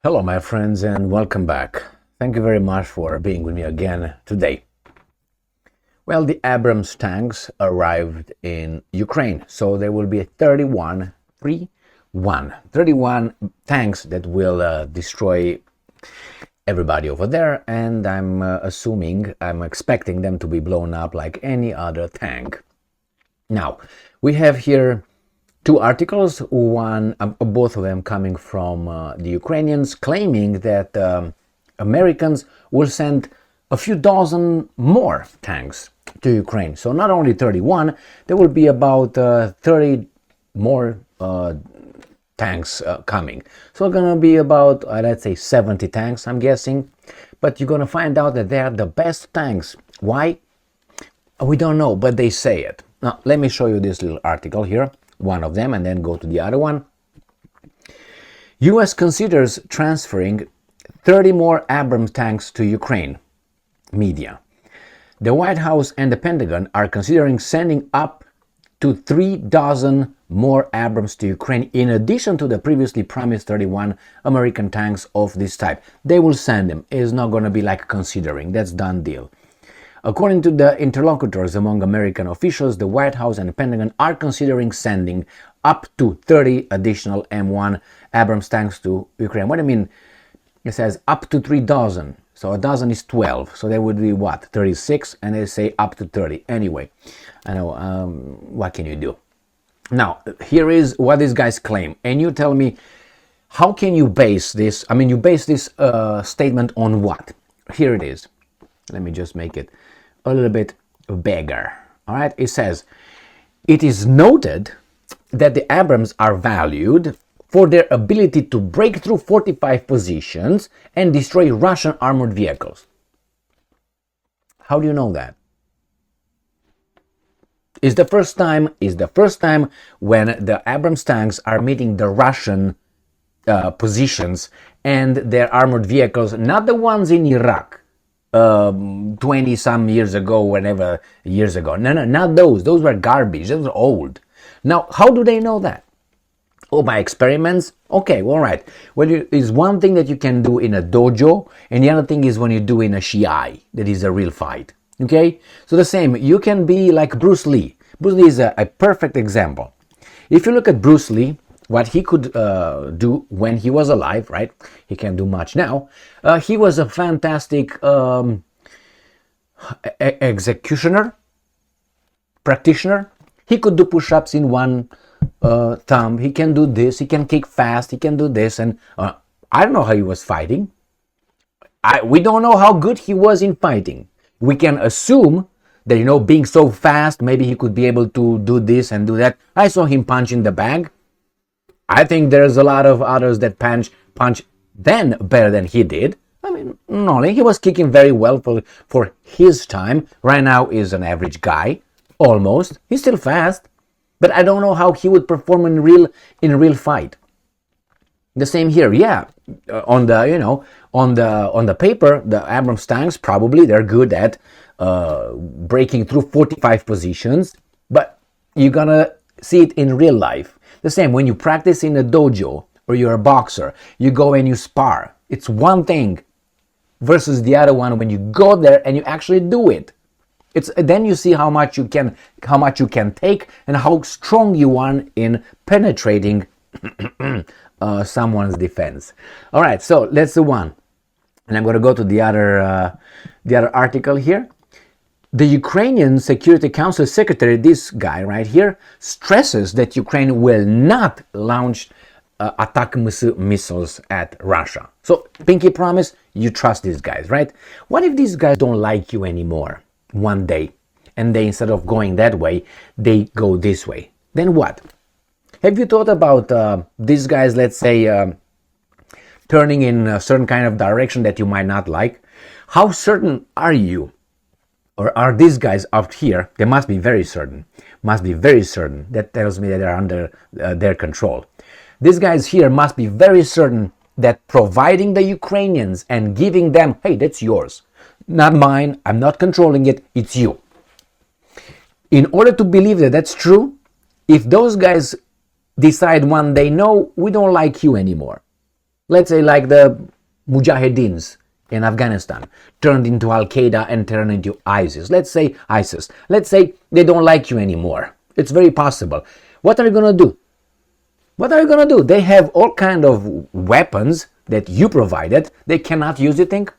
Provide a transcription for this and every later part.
Hello, my friends, and welcome back. Thank you very much for being with me again today. Well, the Abrams tanks arrived in Ukraine, so there will be 31 tanks that will destroy everybody over there, and I'm expecting them to be blown up like any other tank. Now, we have here two articles, both of them coming from the Ukrainians, claiming that Americans will send a few dozen more tanks to Ukraine. So not only 31, there will be about 30 more tanks coming. So it's going to be about, let's say, 70 tanks, I'm guessing. But you're going to find out that they are the best tanks. Why? We don't know, but they say it. Now, let me show you this little article here, one of them, and then go to the other one. US considers transferring 30 more Abrams tanks to Ukraine. Media. The White House and the Pentagon are considering sending up to 3 dozen more Abrams to Ukraine in addition to the previously promised 31 American tanks of this type. They will send them. It's not going to be like considering. That's done deal. According to the interlocutors among American officials, the White House and the Pentagon are considering sending up to 30 additional M1 Abrams tanks to Ukraine. What do you mean? It says up to 3 dozen. So a dozen is 12. So there would be what? 36, and they say up to 30. Anyway, I know, what can you do? Now, here is what these guys claim. And you tell me, how can you base this? I mean, you base this statement on what? Here it is. Let me just make it a little bit bigger. All right, it says, it is noted that the Abrams are valued for their ability to break through fortified positions and destroy Russian armored vehicles. How do you know that? Is the first time when the Abrams tanks are meeting the Russian positions and their armored vehicles, not the ones in Iraq 20 some years ago, No, not those. Those were garbage. Those were old. Now, how do they know that? Oh, by experiments? Okay, all right. Well, it's one thing that you can do in a dojo, and the other thing is when you do in a shiai, that is a real fight. Okay? So the same, you can be like Bruce Lee. Bruce Lee is a perfect example. If you look at Bruce Lee, what he could do when he was alive, right? He can't do much now. He was a fantastic executioner, practitioner. He could do push-ups in one thumb. He can do this. He can kick fast. He can do this. And I don't know how he was fighting. We don't know how good he was in fighting. We can assume that, being so fast, maybe he could be able to do this and do that. I saw him punch in the bag. I think there's a lot of others that punch then better than he did. I mean, only he was kicking very well for his time. Right now is an average guy, almost. He's still fast, but I don't know how he would perform in a real fight. The same here, yeah. On the paper, the Abrams tanks probably they're good at breaking through 45 positions, but you're gonna see it in real life. The same when you practice in a dojo or you're a boxer, you go and you spar. It's one thing versus the other one when you go there and you actually do it. Then you see how much you can take and how strong you are in penetrating someone's defense. All right, so let's do one, and I'm going to go to the other article here. The Ukrainian Security Council Secretary, this guy right here, stresses that Ukraine will not launch ATACMS missiles at Russia. So, pinky promise, you trust these guys, right? What if these guys don't like you anymore one day, and they, instead of going that way, they go this way? Then what? Have you thought about these guys, let's say, turning in a certain kind of direction that you might not like? How certain are you? Or are these guys out here? They must be very certain. That tells me that they're under their control. These guys here must be very certain that providing the Ukrainians and giving them, hey, that's yours, not mine, I'm not controlling it, it's you. In order to believe that that's true, if those guys decide one day, no, we don't like you anymore, Let's say like the Mujahideens in Afghanistan turned into Al-Qaeda and turned into ISIS. Let's say ISIS. Let's say they don't like you anymore. It's very possible. What are you going to do? What are you going to do? They have all kind of weapons that you provided. They cannot use, you think?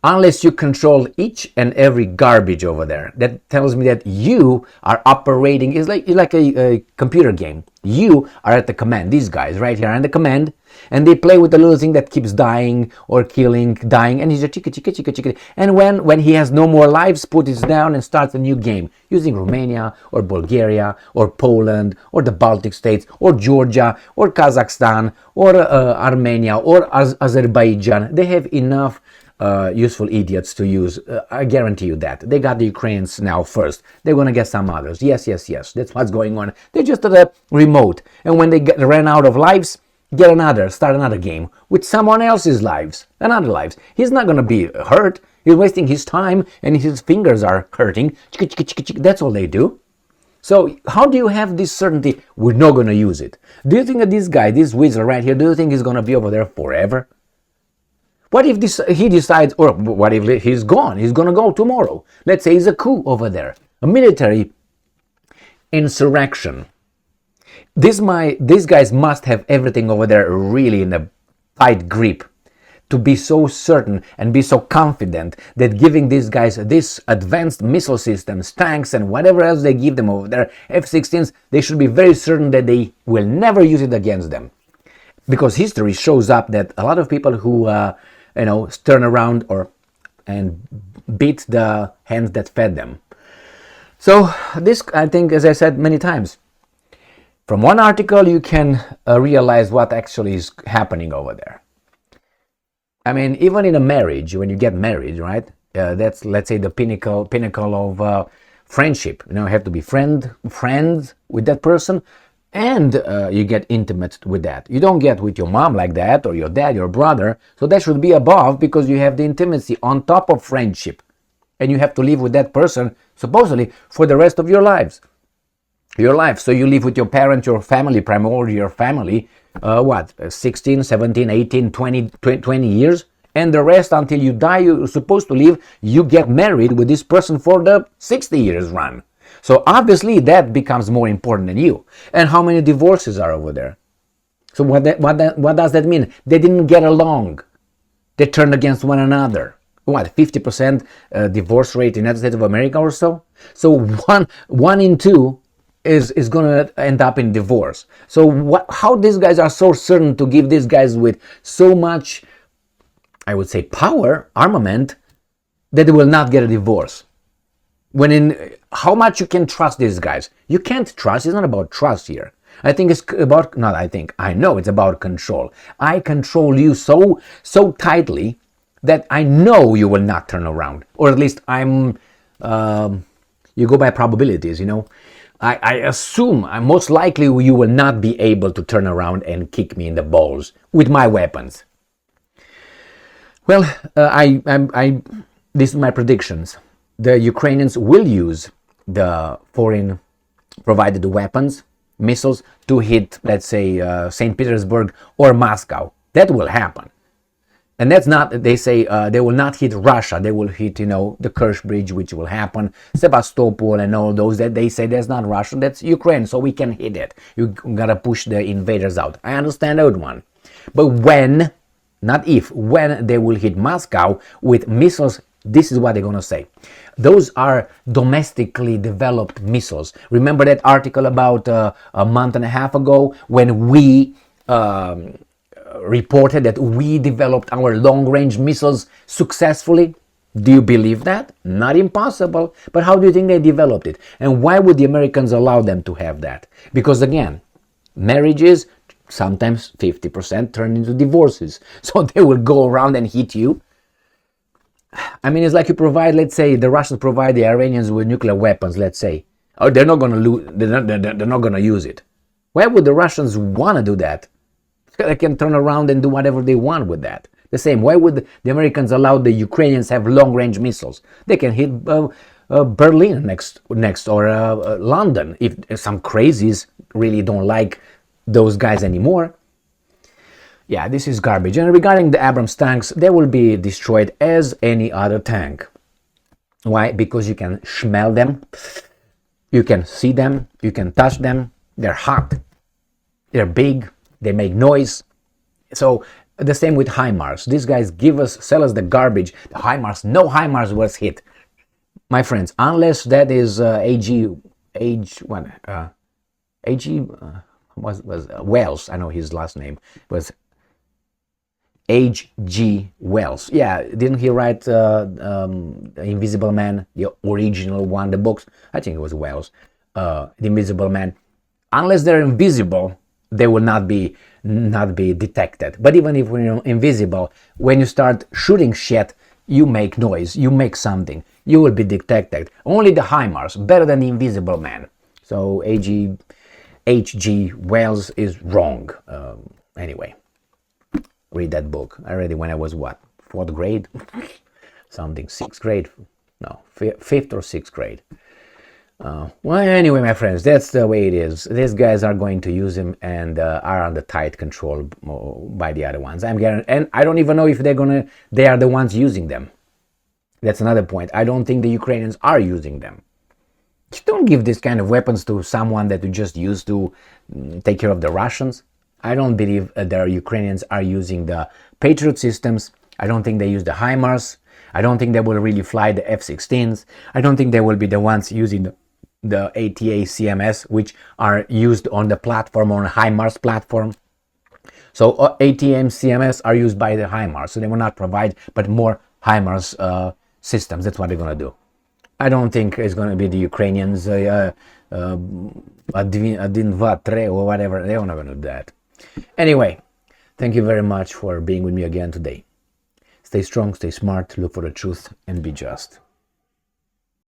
Unless you control each and every garbage over there. That tells me that you are operating, it's like a computer game. You are at the command. These guys right here are in the command, and they play with the little thing that keeps dying or killing, dying, and he's a chicka, chicka, chicka, chicka. And when he has no more lives, put it down and starts a new game using Romania or Bulgaria or Poland or the Baltic states or Georgia or Kazakhstan or Armenia or Azerbaijan. They have enough useful idiots to use. I guarantee you that. They got the Ukrainians now first. They're going to get some others. Yes. That's what's going on. They're just at a remote. And when they ran out of lives, start another game with someone else's lives, another lives. He's not going to be hurt. He's wasting his time and his fingers are hurting. That's all they do. So how do you have this certainty we're not going to use it? Do you think that this guy, this wizard right here, do you think he's going to be over there forever? What if he decides, or what if he's gone? He's going to go tomorrow. Let's say it's a coup over there, a military insurrection. These guys must have everything over there really in a tight grip to be so certain and be so confident that giving these guys this advanced missile systems, tanks, and whatever else they give them over there, F-16s, they should be very certain that they will never use it against them. Because history shows up that a lot of people who turn around and beat the hands that fed them. So this, I think, as I said many times, from one article you can realize what actually is happening over there. I mean, even in a marriage, when you get married, right? That's, let's say, the pinnacle of friendship. You have to be friends with that person. And you get intimate with that. You don't get with your mom like that, or your dad, your brother. So that should be above, because you have the intimacy on top of friendship. And you have to live with that person, supposedly, for the rest of your lives. So you live with your parents, your family, primarily your family, 16, 17, 18, 20 years. And the rest, until you die, you're supposed to live. You get married with this person for the 60 years run. So obviously that becomes more important than you. And how many divorces are over there? So what does that mean? They didn't get along. They turned against one another. 50% divorce rate in the United States of America or so? So one in two is going to end up in divorce. So how these guys are so certain to give these guys with so much, I would say, power, armament, that they will not get a divorce? How much you can trust these guys? You can't trust. It's not about trust here. I think it's about, I know it's about control. I control you so tightly that I know you will not turn around. Or at least you go by probabilities, I assume, most likely you will not be able to turn around and kick me in the balls with my weapons. Well, these are my predictions. The Ukrainians will use the foreign provided weapons, missiles, to hit, let's say, St. Petersburg or Moscow. That will happen. And that's not, they say, they will not hit Russia. They will hit, the Kerch Bridge, which will happen, Sevastopol and all those that they say that's not Russia, that's Ukraine, so we can hit it. You gotta push the invaders out. I understand that one. But when, not if, when they will hit Moscow with missiles, this is what they're going to say. Those are domestically developed missiles. Remember that article about a month and a half ago when we reported that we developed our long-range missiles successfully? Do you believe that? Not impossible. But how do you think they developed it? And why would the Americans allow them to have that? Because again, marriages, sometimes 50% turn into divorces. So they will go around and hit you. I mean, it's like you provide, let's say, the Russians provide the Iranians with nuclear weapons, let's say. Or they're not going to they're not going to use it. Why would the Russians want to do that? They can turn around and do whatever they want with that. The same, why would the Americans allow the Ukrainians have long-range missiles? They can hit Berlin next or London if some crazies really don't like those guys anymore. Yeah, this is garbage. And regarding the Abrams tanks, they will be destroyed as any other tank. Why? Because you can smell them, you can see them, you can touch them. They're hot, they're big, they make noise. So the same with HIMARS. These guys sell us the garbage. The HIMARS, no HIMARS was hit. My friends, unless that is Wells. I know his last name was H.G. Wells. Yeah, didn't he write Invisible Man, the original one, the books? I think it was Wells. The Invisible Man. Unless they're invisible, they will not be detected. But even if you're invisible, when you start shooting shit, you make noise, you make something, you will be detected. Only the HIMARS, better than the Invisible Man. So H.G. Wells is wrong. Anyway. Read that book. I read it when I was what, 4th grade? Something, 6th grade? No, 5th or 6th grade. Well, anyway, my friends, that's the way it is. These guys are going to use him and are under tight control by the other ones. And I don't even know if they are the ones using them. That's another point. I don't think the Ukrainians are using them. You don't give this kind of weapons to someone that you just use to take care of the Russians. I don't believe the Ukrainians are using the Patriot systems. I don't think they use the HIMARS. I don't think they will really fly the F-16s. I don't think they will be the ones using the ATACMS, which are used on the platform, on HIMARS platform. So ATACMS are used by the HIMARS, so they will not provide, but more HIMARS systems. That's what they're going to do. I don't think it's going to be the Ukrainians, Adin-2-3 or whatever. They're not going to do that. Anyway, thank you very much for being with me again today. Stay strong, stay smart, look for the truth, and be just.